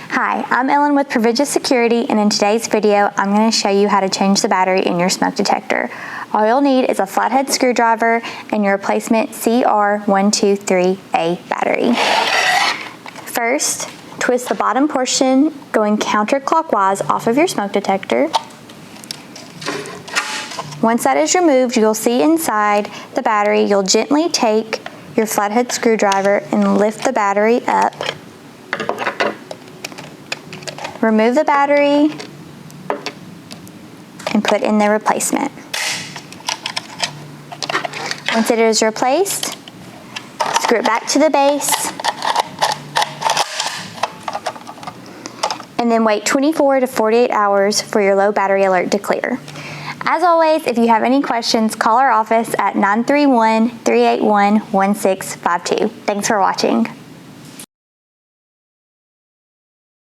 Hi, I'm Ellen with Provigia Security, and in today's video, I'm going to show you how to change the battery in your smoke detector. All you'll need is a flathead screwdriver and your replacement CR123A battery. First, twist the bottom portion going counterclockwise off of your smoke detector. Once that is removed, you'll see inside the battery, you'll gently take your flathead screwdriver and lift the battery up. Remove the battery and put in the replacement. Once it is replaced, screw it back to the base and then wait 24 to 48 hours for your low battery alert to clear. As always, if you have any questions, call our office at 931-381-1652. Thanks for watching.